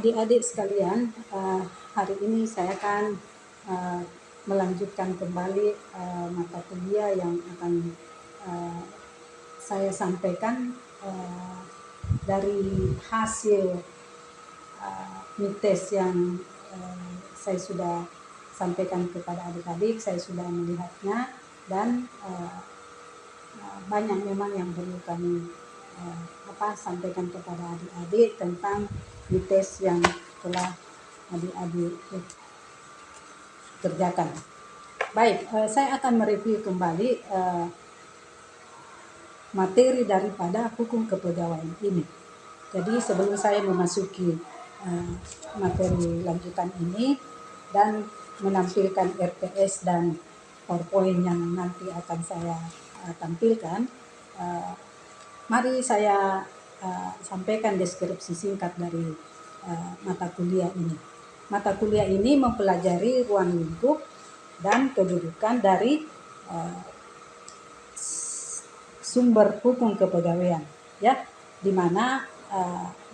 Adik-adik sekalian, hari ini saya akan melanjutkan kembali mata kuliah yang akan saya sampaikan dari hasil midtest yang saya sudah sampaikan kepada adik-adik. Saya sudah melihatnya dan banyak memang yang perlu kami sampaikan kepada adik-adik tentang midtest yang telah adik-adik kerjakan. Baik, saya akan mereview kembali materi daripada hukum kepegawaian ini. Jadi sebelum saya memasuki materi lanjutan ini dan menampilkan RTS dan PowerPoint yang nanti akan saya tampilkan, mari saya sampaikan deskripsi singkat dari mata kuliah ini. Mata kuliah ini mempelajari ruang lingkup dan kedudukan dari sumber hukum kepegawaian, ya, di mana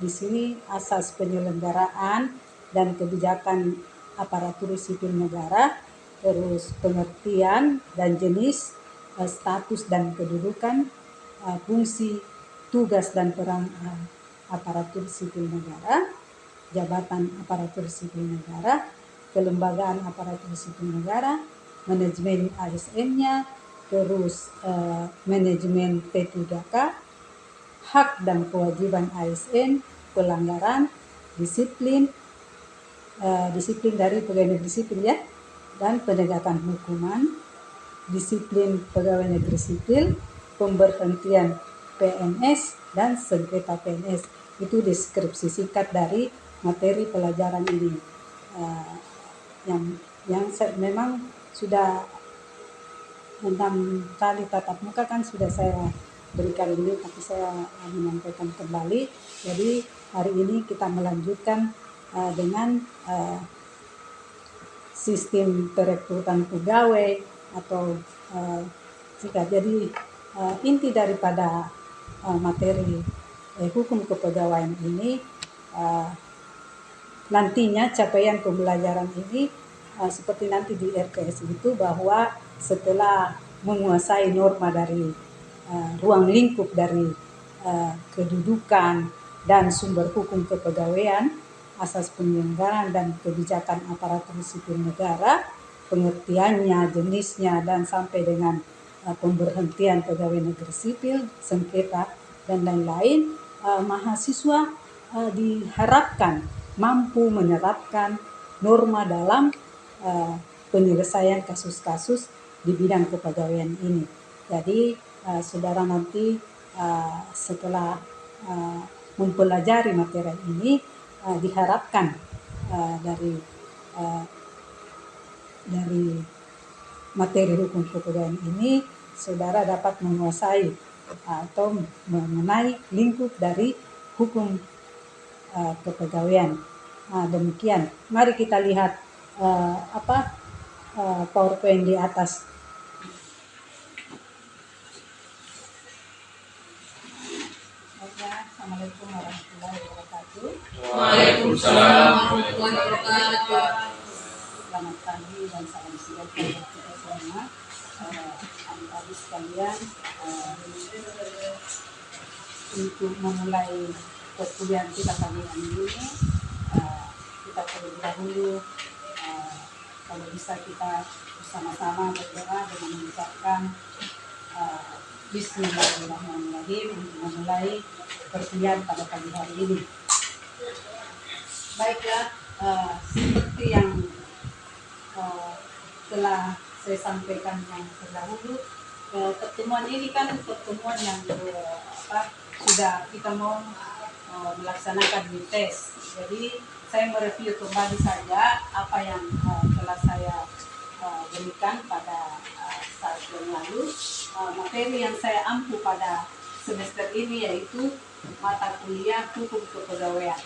di sini asas penyelenggaraan dan kebijakan aparatur sipil negara, terus pengertian dan jenis, status dan kedudukan, fungsi, tugas dan peran aparatur sipil negara, jabatan aparatur sipil negara, kelembagaan aparatur sipil negara, manajemen ASN-nya, terus manajemen P3K, hak dan kewajiban ASN, pelanggaran, disiplin dari pegawai negeri sipil, ya, dan penegakan hukuman, disiplin pegawai negeri sipil, pemberhentian PNS, dan sengketa PNS. Itu deskripsi singkat dari materi pelajaran ini. Yang memang sudah 6 kali tatap muka kan sudah saya berikan ini, tapi saya menyampaikan kembali. Jadi hari ini kita melanjutkan dengan sistem perekrutan pegawai atau jadi inti daripada materi hukum kepegawaian ini, nantinya capaian pembelajaran ini seperti nanti di RTS itu, bahwa setelah menguasai norma dari ruang lingkup dari kedudukan dan sumber hukum kepegawaian, asas penyelenggaraan dan kebijakan aparatur sipil negara, pengertiannya, jenisnya, dan sampai dengan pemberhentian pegawai negeri sipil, sengketa, dan lain-lain, mahasiswa diharapkan mampu menerapkan norma dalam penyelesaian kasus-kasus di bidang kepegawaian ini. Jadi saudara nanti setelah mempelajari materi ini, diharapkan dari materi hukum kepegawaian ini saudara dapat menguasai atau mengenai lingkup dari hukum kepegawaian. Demikian. Mari kita lihat PowerPoint di atas. Assalamualaikum warahmatullahi wabarakatuh. Waalaikumsalam warahmatullahi wabarakatuh. Selamat pagi dan salam sejahtera kita semua. Adik-adik sekalian, untuk memulai perkuliahan kita pagi ini, kita terlebih dahulu kalau bisa kita bersama-sama berdoa dengan mengucapkan Bismillahirrahmanirrahim untuk memulai perkuliahan pada pagi hari ini. Baiklah, seperti yang telah saya sampaikan yang terdahulu, pertemuan ini kan pertemuan yang sudah kita mau melaksanakan midtest. Jadi saya mereview kembali saja apa yang telah saya berikan pada saat yang lalu. Materi yang saya ampu pada semester ini yaitu mata kuliah hukum kepegawaian.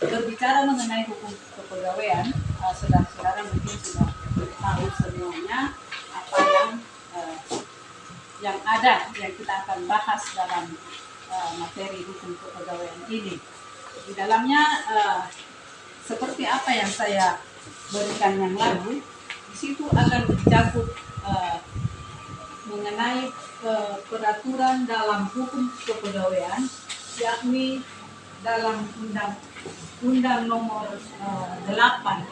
Berbicara mengenai hukum kepegawaian, saudara-saudara mungkin sudah tahu semuanya apa yang ada yang kita akan bahas dalam materi hukum kepegawaian ini. Di dalamnya seperti apa yang saya berikan yang lalu, di situ akan dicakup mengenai peraturan dalam hukum kepegawaian, yakni dalam Undang Nomor 8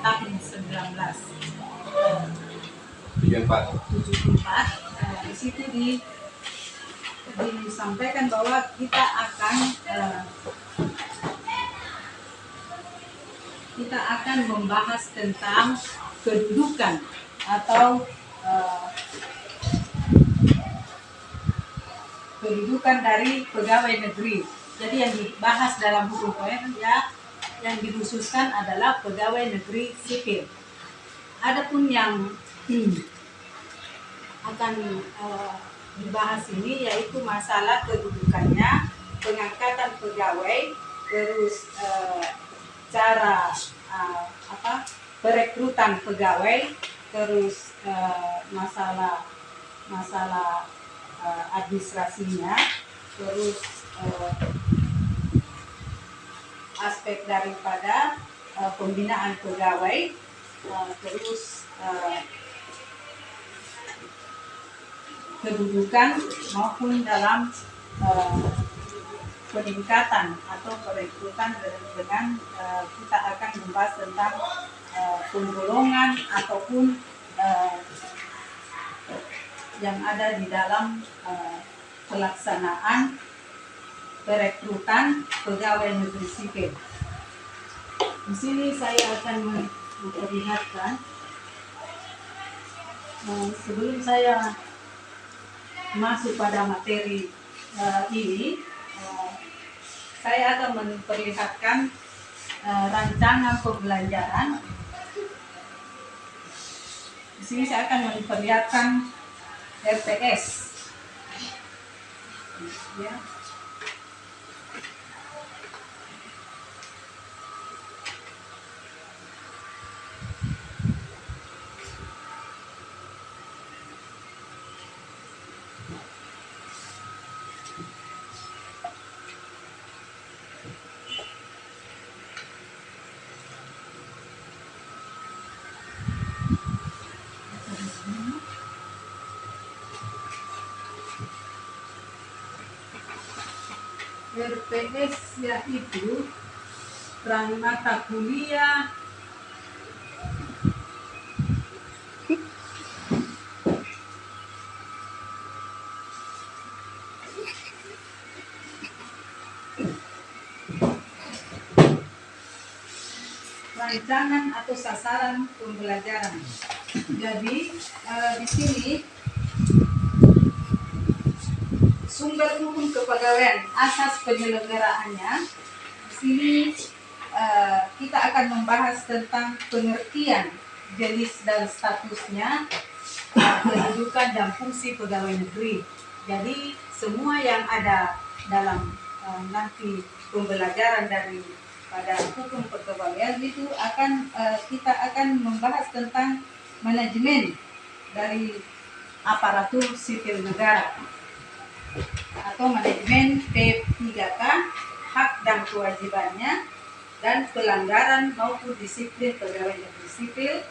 Tahun 1974. Di situ disampaikan bahwa kita akan membahas tentang kedudukan atau kedudukan dari pegawai negeri. Jadi yang dibahas dalam hukum pegawaian yang dikhususkan adalah pegawai negeri sipil. Adapun yang akan dibahas ini yaitu masalah kedudukannya, pengangkatan pegawai, terus cara perekrutan pegawai, terus masalah administrasinya, terus aspek daripada pembinaan pegawai, terus kedudukan maupun dalam peningkatan atau perekrutan dengan kita akan membahas tentang penggolongan ataupun yang ada di dalam pelaksanaan perekrutan pegawai negeri sipil. Di sini saya akan memperlihatkan sebelum saya masuk pada materi ini, saya akan memperlihatkan rancangan pembelajaran. Di sini saya akan memperlihatkan RPS. Ya. RPS yaitu mata kuliah rancangan atau sasaran pembelajaran. Jadi di sini sumber hukum kepegawaian, asas penyelenggaraannya. Di sini kita akan membahas tentang pengertian jenis dan statusnya, kedudukan dan fungsi pegawai negeri. Jadi semua yang ada dalam nanti pembelajaran dari pada hukum kepegawaian itu kita akan membahas tentang manajemen dari aparatur sipil negara atau manajemen P3K, hak dan kewajibannya, dan pelanggaran maupun disiplin pegawai negeri sipil,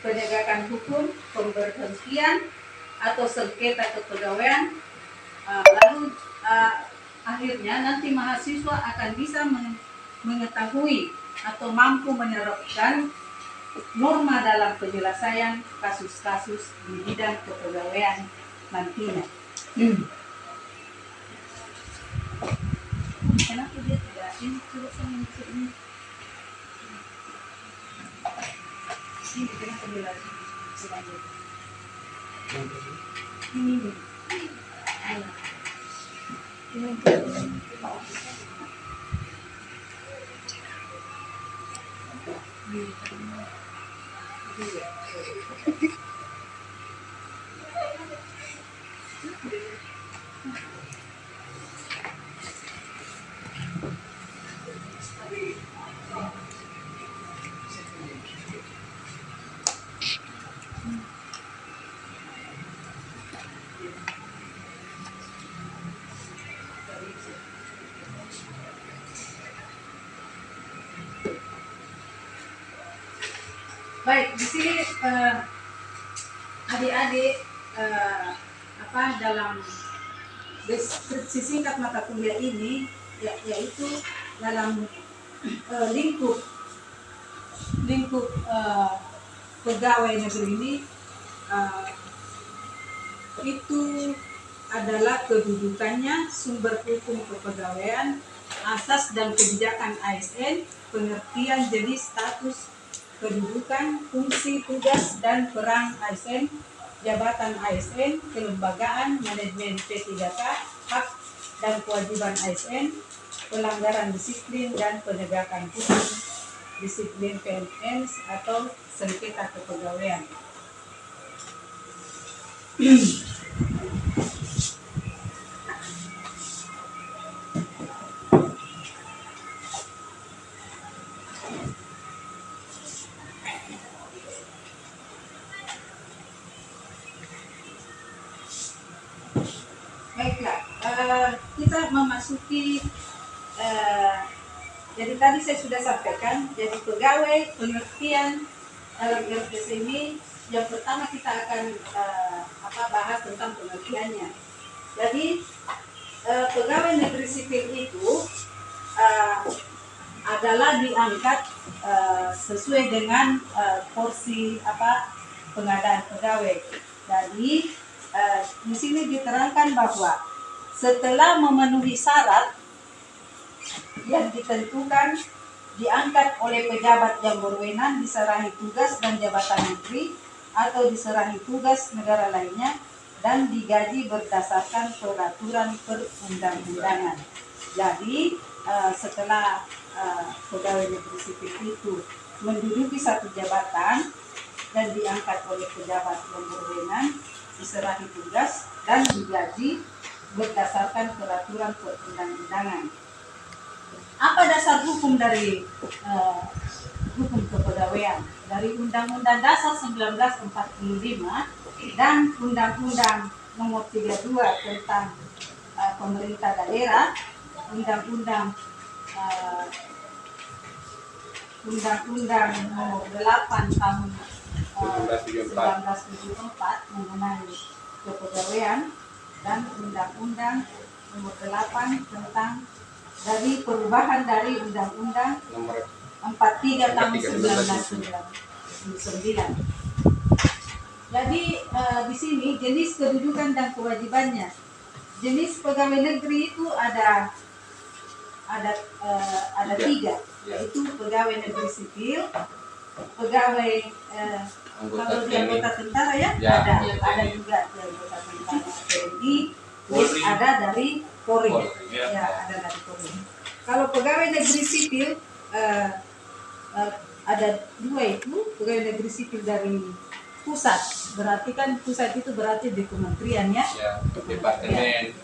penegakan hukum, pemberhentian atau sengketa kepegawaian. Lalu akhirnya nanti mahasiswa akan bisa mengetahui atau mampu menerapkan norma dalam penyelesaian kasus-kasus di bidang kepegawaian nantinya. Kenapa dia tidak ini? Coba saya mengecek ini. Ini kenapa dia lagi selanjutnya? Ini. Ayo. Baik, di sini adik-adik dalam deskripsi singkat mata kuliah ini yaitu dalam lingkup pegawai negeri ini itu adalah kedudukannya, sumber hukum kepegawaian, asas dan kebijakan ASN, pengertian jenis status kedudukan, fungsi, tugas, dan peran ASN, jabatan ASN, kelembagaan, manajemen P3K, hak dan kewajiban ASN, pelanggaran disiplin dan penegakan hukum, disiplin PNS atau sengketa kepegawaian. Baiklah, kita memasuki jadi tadi saya sudah sampaikan, jadi pegawai pengertian dalam RPS ini yang pertama kita akan bahas tentang pengertiannya. Jadi pegawai negeri sipil itu adalah diangkat sesuai dengan porsi pengadaan pegawai. Jadi di sini diterangkan bahwa setelah memenuhi syarat yang ditentukan, diangkat oleh pejabat yang berwenang, diserahi tugas dan jabatan negeri atau diserahi tugas negara lainnya, dan digaji berdasarkan peraturan perundang-undangan. Jadi setelah pegawai negeri sipil itu menduduki satu jabatan dan diangkat oleh pejabat yang berwenang, diserahi tugas dan digaji berdasarkan peraturan perundang-undangan. Apa dasar hukum dari hukum kepegawaian? Dari Undang-Undang Dasar 1945 dan Undang-Undang Nomor 32 tentang Pemerintah Daerah, Undang-Undang Nomor 8 tahun 1974 mengenai kepegawaian, dan Undang-Undang Nomor 8 tentang dari perubahan dari Undang-Undang Nomor 43 tahun 1999. Jadi di sini jenis kedudukan dan kewajibannya. Jenis pegawai negeri itu ada tiga, yaitu pegawai negeri sipil, pegawai kalau di anggota tentara ada juga di anggota tentara TNI, terus ada dari Polri, ada dari Polri. Kalau pegawai negeri sipil ada dua, itu pegawai negeri sipil dari pusat, berarti kan pusat itu berarti di kementerian ya, departemen.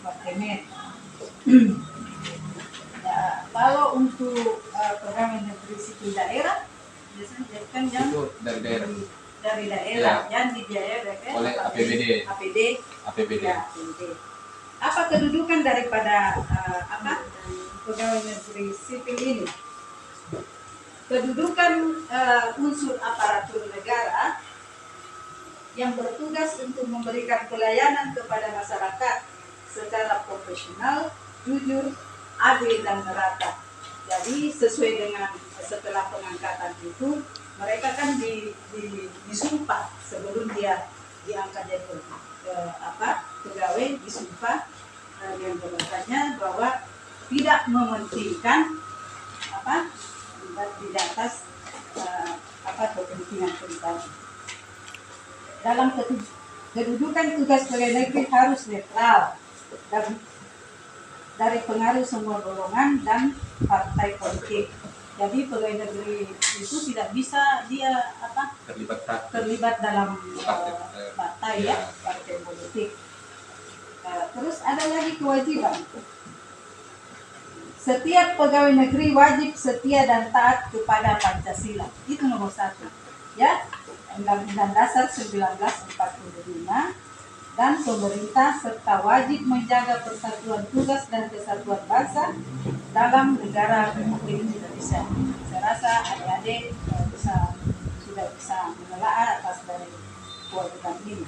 Ya, kalau untuk pegawai negeri sipil daerah biasanya kan yang dari daerah yang dibiayai oleh APD. Ya, APD. Apa kedudukan daripada pegawai negeri sipil ini? Kedudukan unsur aparatur negara yang bertugas untuk memberikan pelayanan kepada masyarakat secara profesional, jujur, adil, dan merata. Jadi sesuai dengan setelah pengangkatan itu, mereka kan disumpah sebelum dia diangkat jadi pegawai, disumpah yang bahwasanya bahwa tidak mementingkan di atas kepentingan pribadi. Dalam kedudukan tugas pegawai negeri harus netral dari pengaruh semua golongan dan partai politik. Jadi pegawai negeri itu tidak bisa dia terlibat dalam partai politik. Terus ada lagi kewajiban. Setiap pegawai negeri wajib setia dan taat kepada Pancasila. Itu nomor 1. Ya, Undang-Undang Dasar 1945 dan pemerintah, serta wajib menjaga persatuan tugas dan kesatuan bangsa dalam negara Republik Indonesia. Saya rasa adik-adik sudah bisa bisa menelaah atas dari kewajiban ini.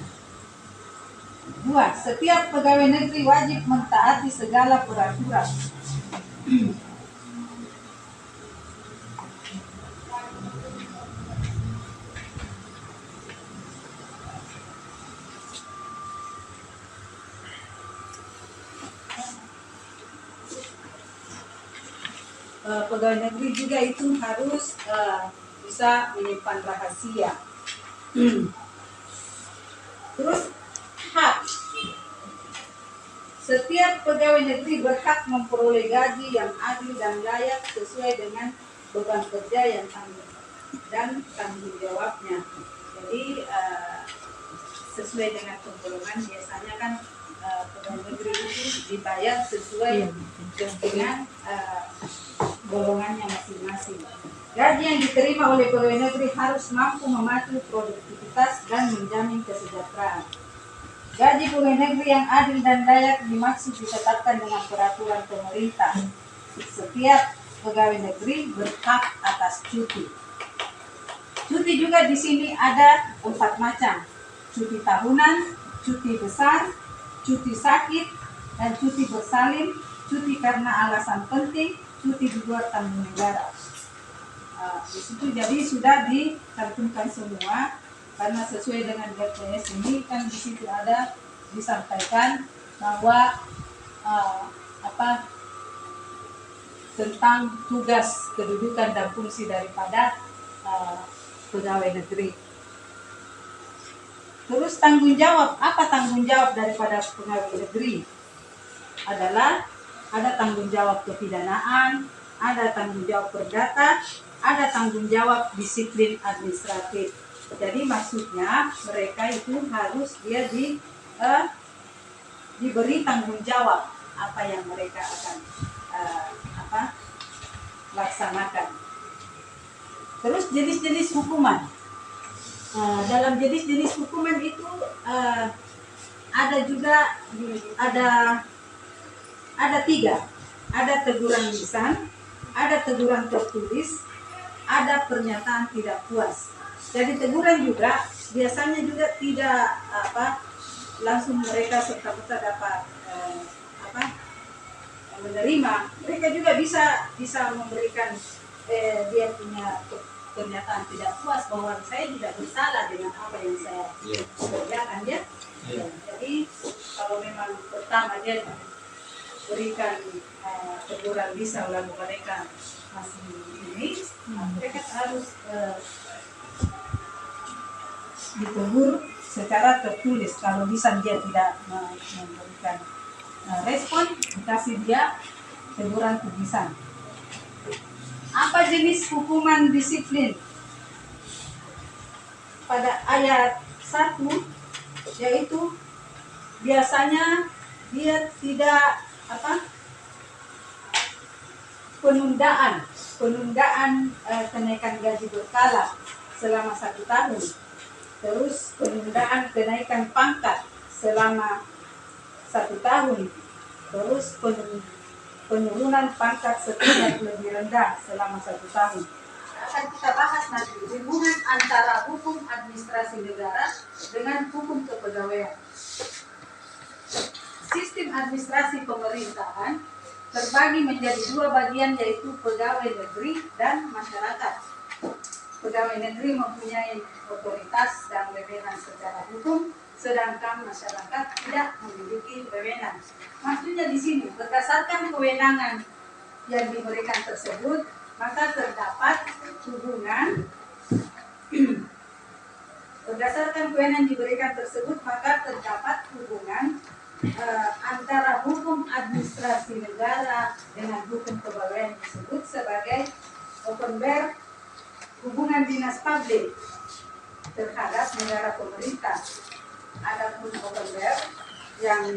2. Setiap pegawai negeri wajib mentaati segala peraturan. Pegawai negeri juga itu harus bisa menyimpan rahasia. Terus hak. Setiap pegawai negeri berhak memperoleh gaji yang adil dan layak sesuai dengan beban kerja yang tanggung jawabnya. Jadi sesuai dengan penggolongan, biasanya kan pegawai negeri itu dibayar sesuai dengan golongannya masing-masing. Gaji yang diterima oleh pegawai negeri harus mampu memacu produktivitas dan menjamin kesejahteraan. Gaji pegawai negeri yang adil dan layak dimaksud ditetapkan dengan peraturan pemerintah. Setiap pegawai negeri berhak atas cuti. Cuti juga di sini ada 4 macam. Cuti tahunan, cuti besar, cuti sakit, dan cuti bersalin, cuti karena alasan penting, cuti di luar tanggung negara. Di situ jadi sudah dicantumkan semua, karena sesuai dengan BPS ini kan di situ ada disampaikan bahwa tentang tugas, kedudukan dan fungsi daripada pegawai negeri. Terus tanggung jawab, apa tanggung jawab daripada pegawai negeri? Adalah ada tanggung jawab kepidanaan, ada tanggung jawab perdata, ada tanggung jawab disiplin administratif. Jadi maksudnya mereka itu harus dia diberi tanggung jawab apa yang mereka akan laksanakan. Terus jenis-jenis hukuman. Dalam jenis-jenis hukuman itu ada juga ada 3. Ada teguran lisan, ada teguran tertulis, ada pernyataan tidak puas. Jadi teguran juga biasanya juga tidak langsung mereka serta-merta dapat menerima. Mereka juga bisa memberikan dia punya pernyataan tidak puas bahwa saya tidak bersalah dengan apa yang saya kerjakan ya. Jadi kalau memang pertama dia berikan teguran lisan lalu mereka masih ini, mereka harus ditegur secara tertulis. Kalau lisan dia tidak memberikan respon, dikasih dia teguran tulisan. Apa jenis hukuman disiplin? Pada ayat 1 yaitu biasanya dia tidak penundaan kenaikan gaji berkala selama 1 tahun. Terus penundaan kenaikan pangkat selama 1 tahun. Terus penurunan pangkat setingkat lebih rendah selama 1 tahun. Akan kita bahas nanti hubungan antara hukum administrasi negara dengan hukum kepegawaian. Sistem administrasi pemerintahan terbagi menjadi 2 bagian, yaitu pegawai negeri dan masyarakat. Pegawai negeri mempunyai otoritas dan wewenang secara hukum, sedangkan masyarakat tidak memiliki wewenang. Maksudnya di sini berdasarkan kewenangan yang diberikan tersebut, maka terdapat hubungan berdasarkan kewenangan diberikan tersebut, maka terdapat hubungan antara hukum administrasi negara dengan hukum kepegawaian disebut sebagai open-bear hubungan dinas publik terhadap negara pemerintah. Adapun open-bear yang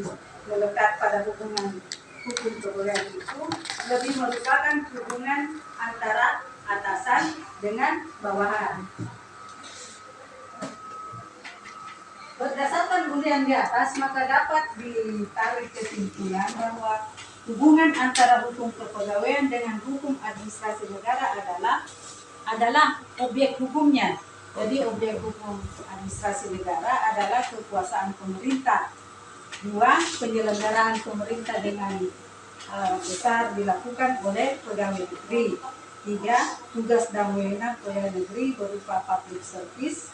melekat pada hubungan hukum kepegawaian itu lebih merupakan hubungan antara atasan dengan bawahan. Berdasarkan uraian di atas, maka dapat ditarik kesimpulan bahwa hubungan antara hukum kepegawaian dengan hukum administrasi negara adalah objek hukumnya Jadi objek hukum administrasi negara adalah kekuasaan pemerintah. 2. Penyelenggaraan pemerintah dengan besar dilakukan oleh pegawai negeri. 3. Tugas dan wewenang pegawai negeri berupa public service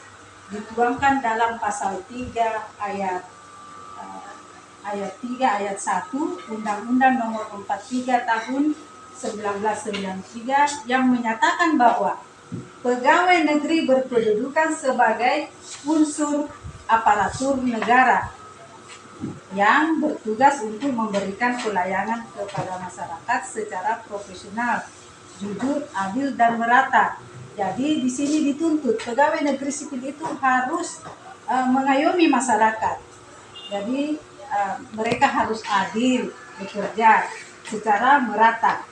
dituangkan dalam pasal 3 ayat 3 ayat 1 Undang-Undang Nomor 43 Tahun 1993 yang menyatakan bahwa pegawai negeri berkedudukan sebagai unsur aparatur negara yang bertugas untuk memberikan pelayanan kepada masyarakat secara profesional, jujur, adil, dan merata. Jadi di sini dituntut pegawai negeri sipil itu harus mengayomi masyarakat. Jadi mereka harus adil bekerja secara merata.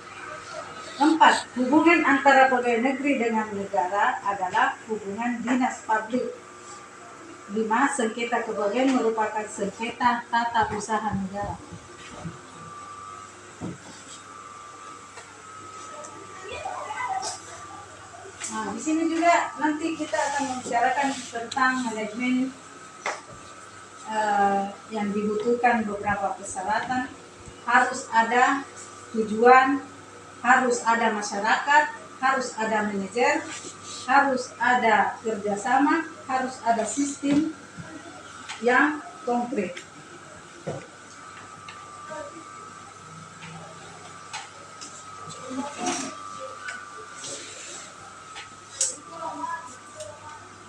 4. Hubungan antara pegawai negeri dengan negara adalah hubungan dinas publik. 5. Sengketa kepegawaian merupakan sengketa tata usaha negara. Nah, di sini juga nanti kita akan membicarakan tentang manajemen yang dibutuhkan beberapa persyaratan. Harus ada tujuan, harus ada masyarakat, harus ada manajer, harus ada kerjasama, harus ada sistem yang konkret.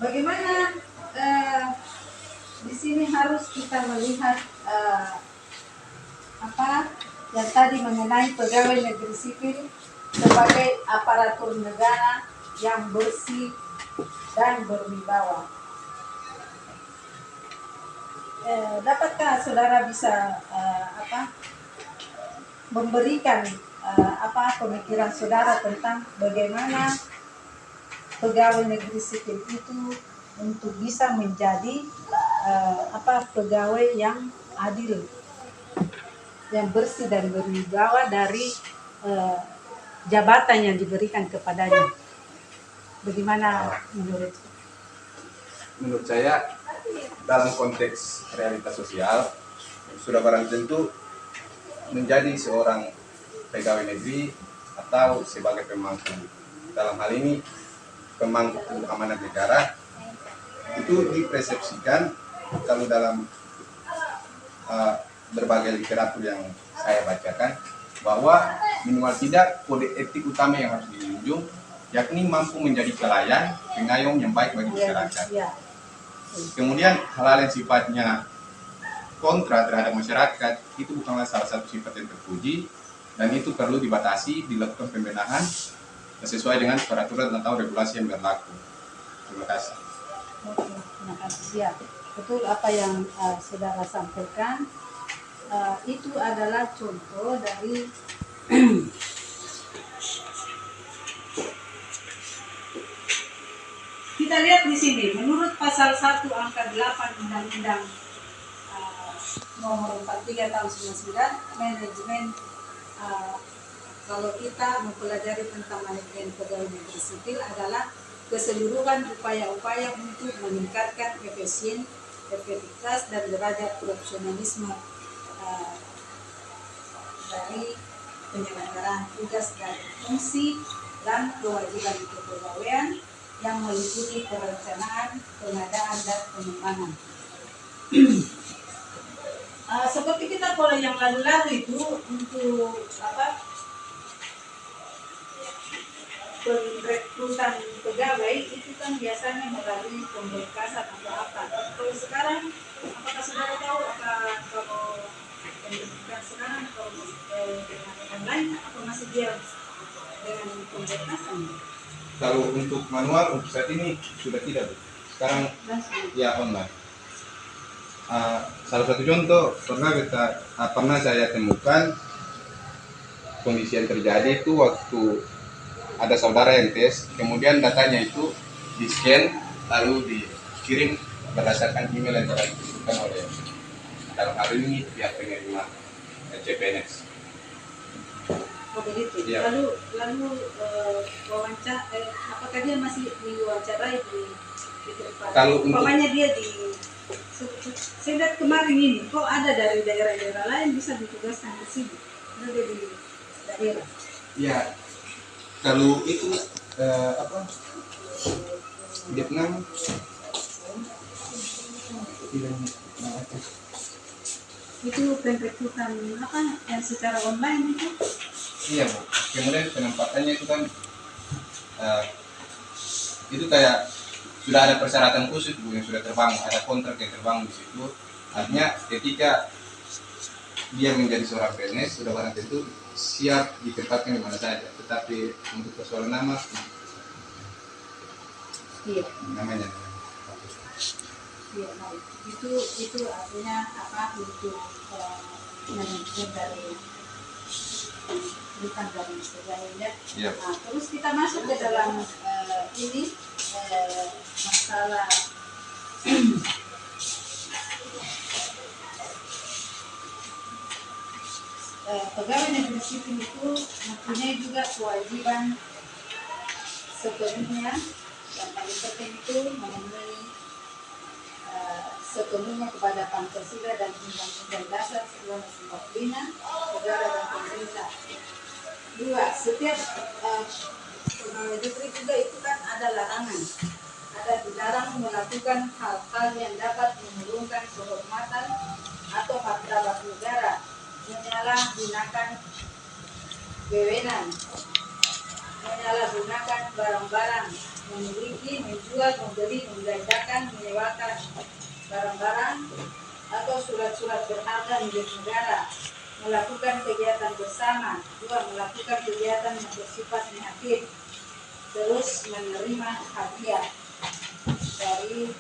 Bagaimana di sini harus kita melihat apa yang tadi mengenai pegawai negeri sipil sebagai aparatur negara yang bersih dan berwibawa. Dapatkah saudara bisa memberikan pemikiran saudara tentang bagaimana pegawai negeri sipil itu untuk bisa menjadi pegawai yang adil, yang bersih dan berwibawa dari jabatan yang diberikan kepadanya. Bagaimana menurut saya dalam konteks realitas sosial sudah barang tentu menjadi seorang pegawai negeri atau sebagai pemangku, dalam hal ini pemangku amanat negara, itu dipersepsikan kalau dalam berbagai literatur yang saya bacakan bahwa minimal tidak kode etik utama yang harus dijunjung, yakni mampu menjadi pelayan, pengayom yang baik bagi masyarakat. Kemudian hal-hal yang sifatnya kontra terhadap masyarakat itu bukanlah salah satu sifat yang terpuji, dan itu perlu dibatasi, dilakukan pembenahan sesuai dengan peraturan atau regulasi yang berlaku. Terima kasih. Oke, terima kasih. Ya, betul apa yang saudara sampaikan. Itu adalah contoh dari kita lihat di sini, menurut pasal 1 angka 8 Undang-Undang Nomor 43 tahun 99, manajemen kalau kita mempelajari tentang manajemen pegawai negeri sipil adalah keseluruhan upaya-upaya untuk meningkatkan efektivitas dan derajat profesionalisme dari penyelenggaraan tugas dan fungsi dan kewajiban kepegawaian yang meliputi perencanaan, pengadaan, dan pengembangan. Seperti kita pola yang lalu-lalu itu untuk perekrutan pegawai itu kan biasanya melalui pemberkasan atau apa. Kalau sekarang, apakah saudara tahu kalau pemberkasan sekarang kalau dengan online atau masih dia dengan pemberkasan? Kalau untuk manual untuk saat ini sudah tidak, Bu. Sekarang ya online. Salah satu contoh pernah saya temukan kondisi yang terjadi itu waktu ada saudara yang tes, kemudian datanya itu di-scan lalu dikirim berdasarkan email yang telah ditentukan oleh dalam hal ini pihak penerima CPNS. Oh begitu. Ya. Lalu wawancara, apakah dia masih diwawancarai di Kalau untuk umpamanya dia di saya lihat kemarin ini kok ada dari daerah-daerah lain bisa ditugaskan ke sini. Ada di daerah. ya kalau itu apa Vietnam Itu perekrutan apa yang secara online itu? iya Bu. Kemudian penempatannya itu kan itu kayak sudah ada persyaratan khusus Bu yang sudah terbangun, ada kontrak yang terbangun di situ. Artinya ketika dia menjadi seorang PNS sudah barang tentu siap ditempatkan di mana saja. Tetapi untuk persoalan nama, Iya. namanya. Iya, baik. Itu artinya apa untuk manajemen dari bukan dari sebagainya. Iya. Nah, terus kita masuk ke dalam ini masalah pegawai negeri sipil itu mempunyai juga kewajiban sepenuhnya yang paling penting itu memenuhi sepenuhnya kepada Pancasila dan Undang-Undang Dasar 1945, negara dan pemerintah. Dua, setiap pegawai negeri juga itu kan ada larangan, ada dilarang melakukan hal-hal yang dapat menurunkan kehormatan atau martabat negara, menyalahgunakan wewenang, menyalahgunakan barang-barang, memiliki, menjual, membeli, menggandakan, menyewakan barang-barang atau surat-surat berharga milik negara, melakukan kegiatan bersama, dua, melakukan kegiatan yang bersifat negatif, terus menerima hadiah dari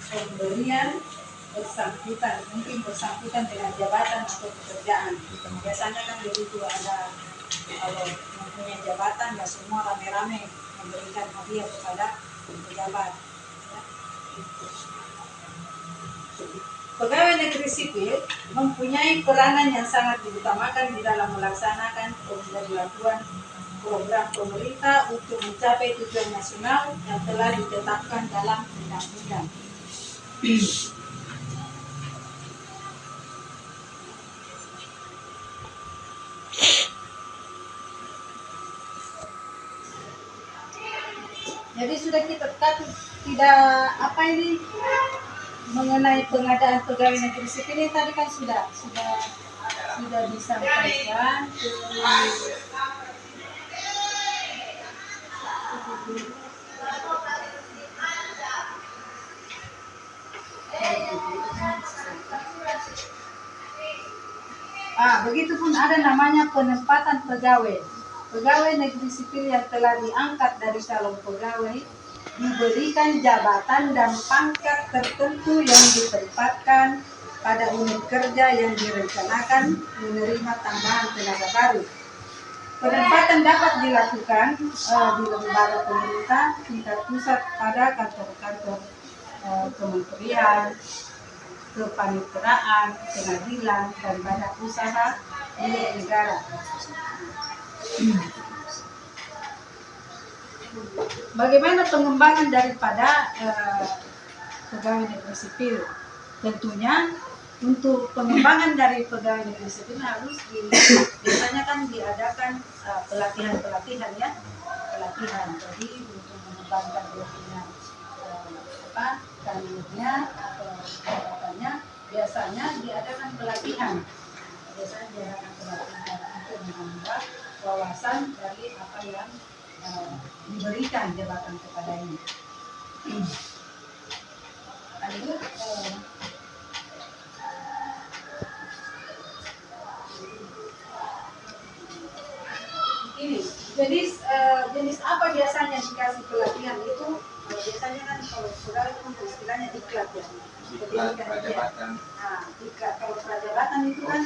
pemberian bersangkutan, mungkin bersangkutan dengan jabatan atau pekerjaan. Biasanya kan begitu, ada kalau mempunyai jabatan ya semua rame-rame memberikan hadiah kepada pejabat. Ya. Pegawai negeri sipil mempunyai peranan yang sangat diutamakan di dalam melaksanakan pemberlakuan program pemerintah untuk mencapai tujuan nasional yang telah ditetapkan dalam undang-undang. Jadi sudah kita tidak apa ini mengenai pengadaan pegawai negeri sipil ini tadi kan sudah disampaikan begitupun ada namanya penempatan pegawai. Pegawai negeri sipil yang telah diangkat dari calon pegawai diberikan jabatan dan pangkat tertentu yang ditempatkan pada unit kerja yang direncanakan menerima tambahan tenaga baru. Penempatan dapat dilakukan di lembaga pemerintah tingkat pusat pada kantor-kantor kementerian, kepaniteraan, pengadilan, dan badan usaha milik negara. Bagaimana pengembangan daripada pegawai negeri sipil? Tentunya untuk pengembangan dari pegawai negeri sipil harus biasanya kan diadakan pelatihan ya, pelatihan. Jadi untuk mengembangkan dirinya karirnya atau jabatannya biasanya diadakan pelatihan. Biasanya diadakan pelatihan untuk menambah wawasan dari apa yang diberikan jabatan kepada ini. Lanjut, ini jenis apa biasanya dikasih pelatihan itu? Biasanya kan kalau pegawai itu istilahnya diklat ya. Diklat prajabatan. Nah, diklat kalau prajabatan itu kan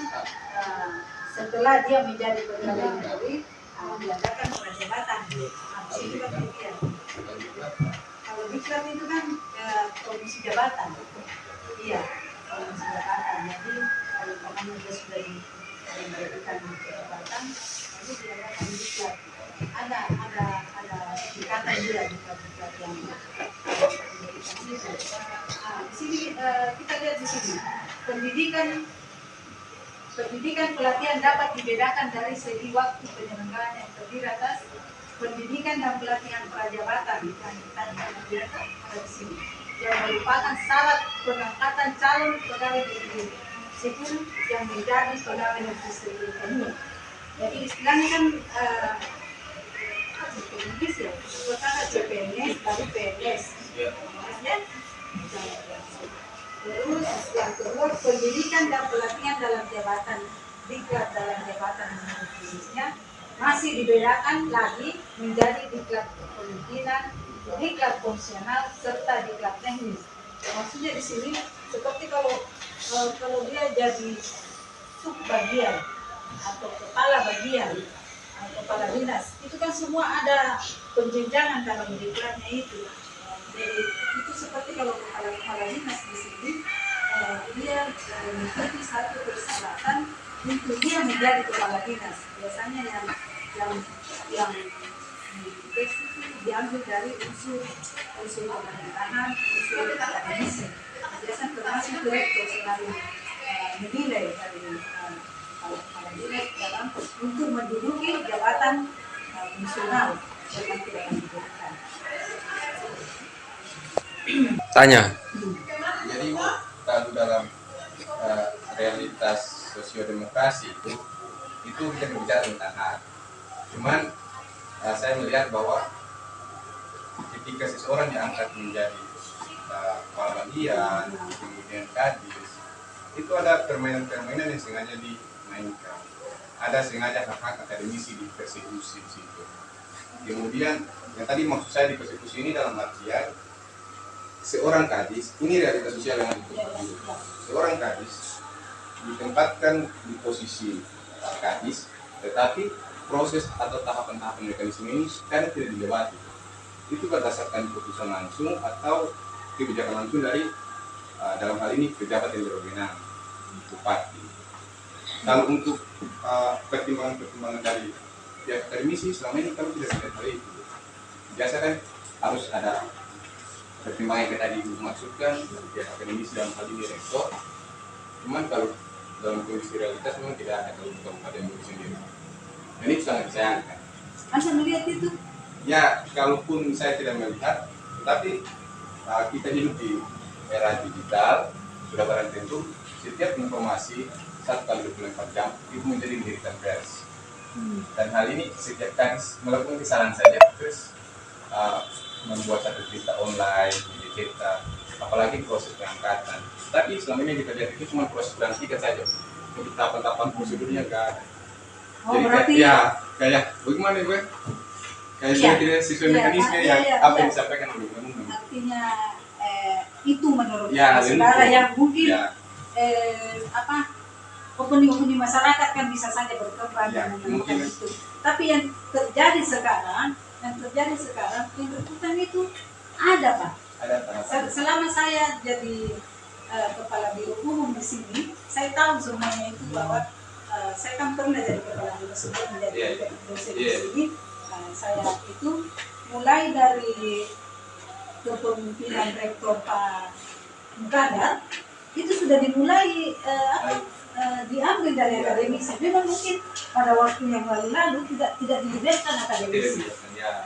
setelah dia menjadi pegawai negeri diadakan prajabatan. Itu kan demikian. Kalau diklat itu kan komisi jabatan. Iya, komisi jabatan. Jadi kalau namanya dia sudah diberikan jabatan, lalu diadakan diklat. Ada tingkatan dia diklat-diklat yang pendidikan itu. Nah, di sini kita lihat di sini pendidikan pelatihan dapat dibedakan dari segi waktu penyelenggaraan yang terdiri atas pendidikan dan pelatihan prajabatan yang kita lihat di sini, yang merupakan syarat pengangkatan calon pegawai negeri sipil yang menjadi pegawai negeri sipil umum. Jadi istilahnya kan CPNS ya, pertama CPNS baru PNS. Ya. Terus yang kedua pendidikan dan pelatihan dalam jabatan diklat dalam jabatan jenisnya masih dibedakan lagi menjadi diklat kepemimpinan, diklat fungsional serta diklat teknis. Maksudnya di sini seperti kalau dia jadi subbagian atau kepala bagian atau kepala dinas, itu kan semua ada penjenjangan dalam diklatnya itu. Jadi itu seperti kalau kepala dinas di sini dia mengikuti satu persyaratan untuk dia menjadi kepala dinas. Biasanya yang tes itu diambil dari unsur pemerintahan, unsur akademisi. Biasanya termasuk direktur selalu menilai dari kepala dinas dalam untuk menduduki jabatan fungsional yang tidak akan diberikan. Tanya. Jadi kalau dalam realitas sosiodemokrasi itu kita berbicara tentang hak. Cuman saya melihat bahwa ketika seseorang diangkat menjadi kepala bagian, kemudian kadis, itu ada permainan-permainan yang sengaja dimainkan. Ada sengaja hak-hak akademisi dipersekusi di situ. Kemudian yang tadi maksud saya dipersekusi ini dalam artian seorang kadis, ini realitas sosial yang ada di tempat itu. Seorang kadis ditempatkan di posisi kadis, tetapi proses atau tahapan-tahapan mekanisme ini kan tidak dilewati. Itu berdasarkan keputusan langsung atau kebijakan langsung dari dalam hal ini pejabat yang berwenang, bupati. Kalau untuk pertimbangan dari pihak akademisi selama ini kami tidak melihat hal itu. Biasa kan harus ada pertimbangan yang tadi dimaksudkan pihak akademisi dalam hal ini rektor. Cuman kalau dalam kondisi realitas memang tidak ada kalau bukan akademisi sendiri. Dan itu sangat disayangkan. Anda melihat itu? Ya, kalaupun saya tidak melihat, tetapi kita hidup di era digital, sudah barang tentu setiap informasi 1x24 jam itu menjadi berita pers. Dan hal ini setiap kadis melakukan kesalahan saja terus membuat satu berita online, dicetak, apalagi proses pengangkatan. Tapi selama ini kita lihat itu cuma proses pelantikan saja. Untuk tahapan-tahapan prosedurnya nggak ada. Oh, jadi berarti kayak bagaimana gue? Kayak iya, tidak sesuai mekanisme yang apa yang disampaikan oleh undang-undang. Artinya itu menurut Ya, saudara yang mungkin ya. opini masyarakat kan bisa saja berkembang Ya, dan menemukan mungkin. itu. Tapi yang terjadi sekarang penjemputan itu ada Pak. Ada tahapan. Selama saya jadi kepala biro umum di sini, saya tahu semuanya itu bahwa saya kan pernah jadi kepala biro sebelum menjadi dosen di sini. Saya itu mulai dari kepemimpinan rektor Pak Mukadar itu sudah dimulai diambil dari akademisi. Memang mungkin pada waktu yang lalu tidak dilibatkan akademisi.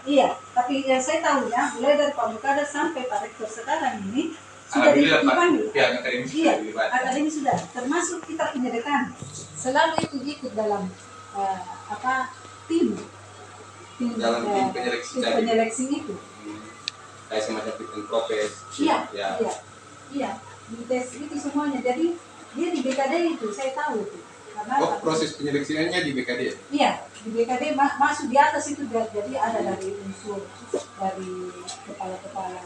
Iya, tapi yang saya tahu ya mulai dari Pak Mukadar sampai Pak Rektor sekarang ini sudah dipanggil. Iya, akademisi sudah. Termasuk kita punya dekan selalu ikut dalam tim dalam tim penyeleksi itu. Kayak semacam fit and proper. Iya, di tes itu semuanya. Jadi dia di BKD itu saya tahu itu. Karena proses penyeleksiannya di BKD. Iya, di BKD masuk di atas itu jadi ada dari unsur dari kepala-kepala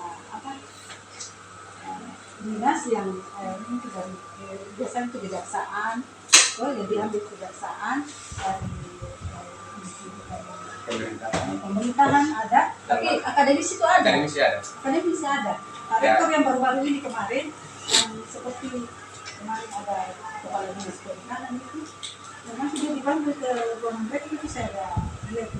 dinas yang itu dari biasanya kejaksaan, yang diambil kejaksaan dari pemerintahan ada, tapi akademis itu ada. Akademis ada. Pak Rektor yang baru-baru ini kemarin yang seperti kemarin ada kepala dinas perikanan itu, memang sudah dipanggil ke ruangan mereka itu saya ada lihat.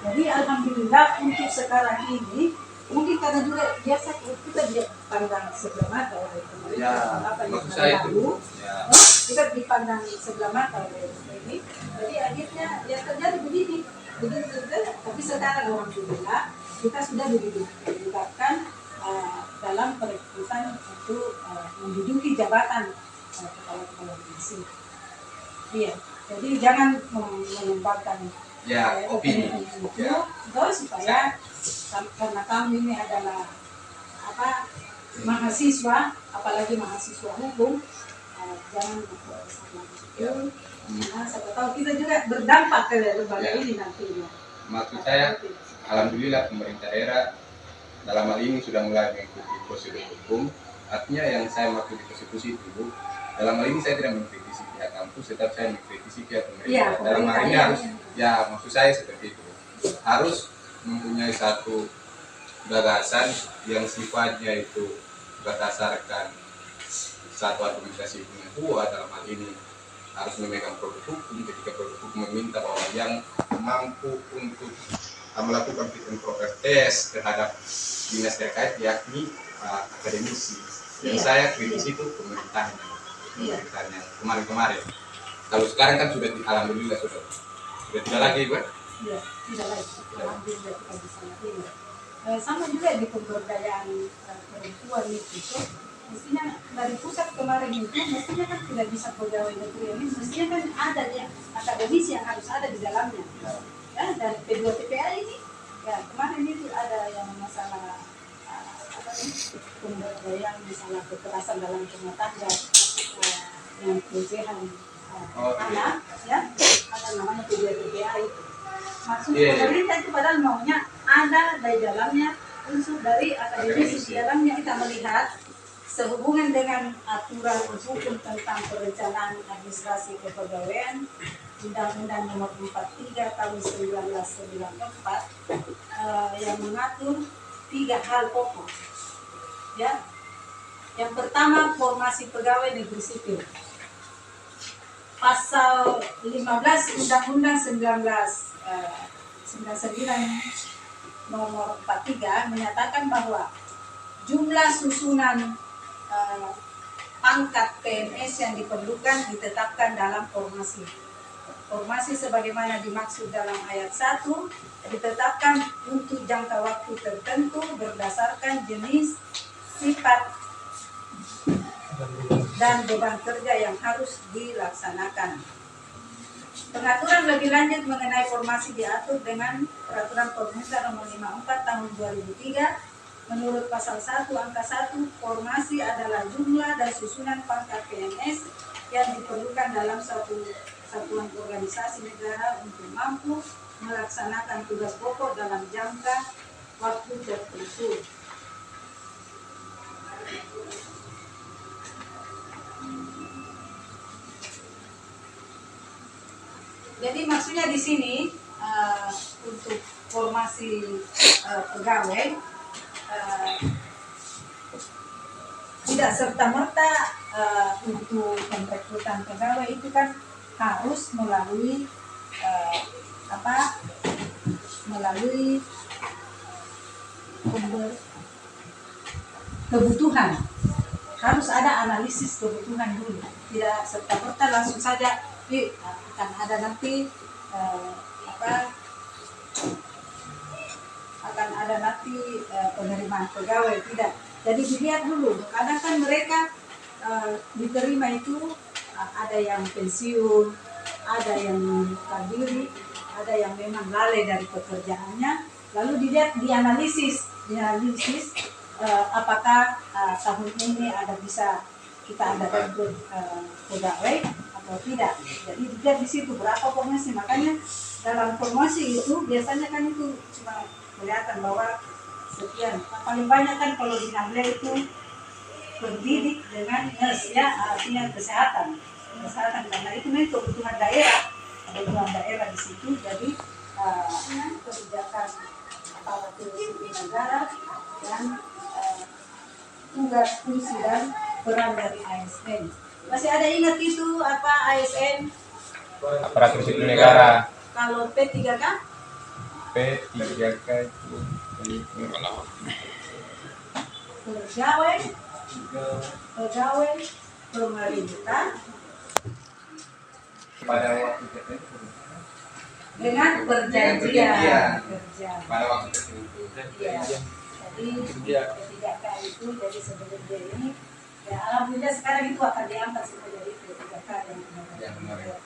Jadi alhamdulillah untuk sekarang ini mungkin karena juga biasa kita dipandang sebelah mata oleh pemerintah. Ya, Apa yang maksud saya itu. lalu, Ya. kita dipandang sebelah mata oleh ini. Jadi akhirnya ya terjadi begini. Tapi sekarang alhamdulillah kita sudah dilibatkan dalam perekrutan untuk menduduki jabatan kepala divisi. Iya, jadi jangan mengembangkan Ya, opini. Ya. terus supaya karena kami ini adalah mahasiswa, apalagi mahasiswa hukum, jangan sama itu. Nah, siapa tahu kita juga berdampak ke lembaga ini nantinya. Maksud saya, alhamdulillah pemerintah daerah dalam hal ini sudah mulai mengikuti prosedur hukum. Artinya yang saya maksud di konstitusi itu, dalam hal ini saya tidak mengkritisi pihak kampus, tetap saya mengkritisi pihak pemerintah. Ya, Dalam hal ini harus, ya maksud saya seperti itu, harus mempunyai satu gagasan yang sifatnya itu berdasarkan satu argumentasi hukum yang kuat. Dalam hal ini harus memegang produk hukum. Ketika produk hukum meminta bahwa yang mampu untuk melakukan fit and proper test terhadap dinas terkait yakni akademisi. Yang saya kritisi itu pemerintahnya kemarin-kemarin. Kalau sekarang kan sudah alhamdulillah sudah tidak lagi, Pak. Iya, tidak lagi. Alhamdulillah kita bisa ini. Sama juga di pemberdayaan perempuan itu, mestinya dari pusat kemarin itu mestinya kan tidak bisa pegawai negeri ini, mestinya kan ada ya akademisi yang harus ada di dalamnya. Ya, dan P2 TPA ini, ya kemarin itu ada yang masalah pemberdayaan, misalnya kekerasan dalam rumah tangga, yang pelecehan anak, ya ada namanya P2 TPA itu. Maksud pemerintah itu padahal maunya ada di dalamnya unsur dari akademisi di dalamnya. Kita melihat sehubungan dengan aturan hukum tentang perencanaan administrasi kepegawaian Undang-Undang Nomor 43 Tahun 1994 yang mengatur 3 hal pokok. Ya, yang pertama formasi pegawai negeri sipil. Pasal 15 Undang-Undang 1999 Nomor 43 menyatakan bahwa jumlah susunan pangkat PNS yang diperlukan ditetapkan dalam formasi. Formasi sebagaimana dimaksud dalam ayat 1 ditetapkan untuk jangka waktu tertentu berdasarkan jenis, sifat, dan beban kerja yang harus dilaksanakan. Pengaturan lebih lanjut mengenai formasi diatur dengan Peraturan Pemerintah Nomor 54 Tahun 2003. Menurut pasal 1 angka 1, formasi adalah jumlah dan susunan pangkat PNS yang diperlukan dalam suatu satuan organisasi negara untuk mampu melaksanakan tugas pokok dalam jangka waktu tertentu. Jadi maksudnya di sini untuk formasi pegawai tidak serta-merta untuk perekrutan pegawai itu kan harus melalui kebutuhan. Harus ada analisis kebutuhan dulu. Tidak serta-merta langsung saja akan ada nanti penerimaan pegawai, tidak. Jadi dilihat dulu. Kadang kan mereka diterima itu ada yang pensiun, ada yang mengundurkan diri, ada yang memang lalai dari pekerjaannya. Lalu dilihat, dianalisis apakah tahun ini bisa kita adakan pegawai atau tidak. Jadi dilihat di situ berapa promosi. Makanya dalam promosi itu biasanya kan itu cuma kelihatan bahwa sekian. Paling banyak kan kalau di Nahle itu pendidik dengan nurse, ya, artinya kesehatan karena itu memang kebutuhan daerah di situ. Jadi kebijakan aparatur sipil negara dan tugas, fungsi dan peran dari ASN. Masih ada ingat itu apa ASN? Aparatur sipil negara. Kalau P3K? P3K pegawai pemerintah pada waktu tertentu. dengan perjanjian kerja. Pada waktu tertentu. Ya. Jadi ketiga kali itu jadi sebelum dia ini ya alhamdulillah sekarang itu akan diangkat semua jadi ketiga kali yang kemarin.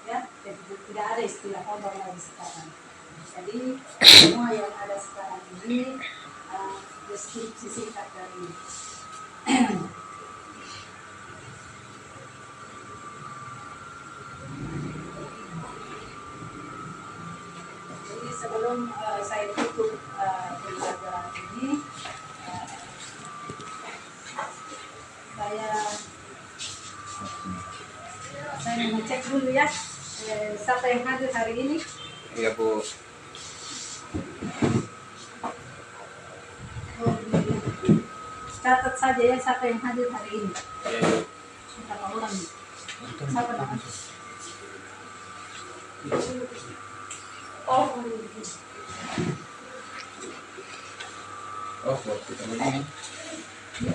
Ya, jadi tidak ada istilah kodok lagi sekarang. Jadi semua yang ada sekarang ini deskripsi singkat dari jadi sebelum saya tutup pembelajaran ini saya mengecek dulu ya siapa yang hadir hari ini. Iya Bu. Catat saja ya siapa yang hadir hari ini. Berapa orang? Siapa namanya? Oh, buat kita begini.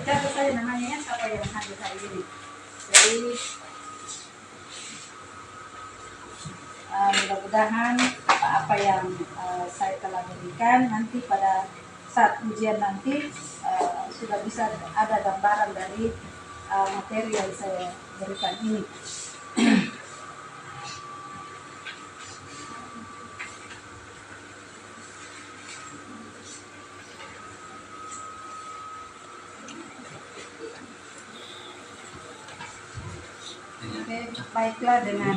catat saja namanya ya siapa yang hadir hari ini. Jadi mudah-mudahan apa-apa yang saya telah berikan nanti pada saat ujian nanti sudah bisa ada gambaran dari materi yang saya berikan ini. Oke, baiklah dengan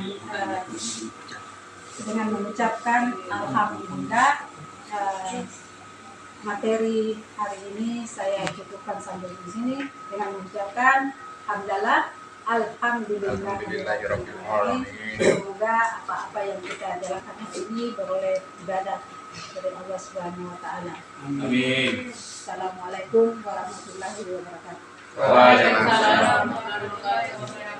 mengucapkan alhamdulillah materi hari ini saya cukupkan sampai di sini dengan mengucapkan alhamdulillahirobbilalamin. Semoga apa-apa yang kita jalankan ini beroleh ibadah dari Allah Subhanahu wa taala. Amin. Assalamualaikum warahmatullahi wabarakatuh. Waalaikumsalam. warahmatullahi wabarakatuh.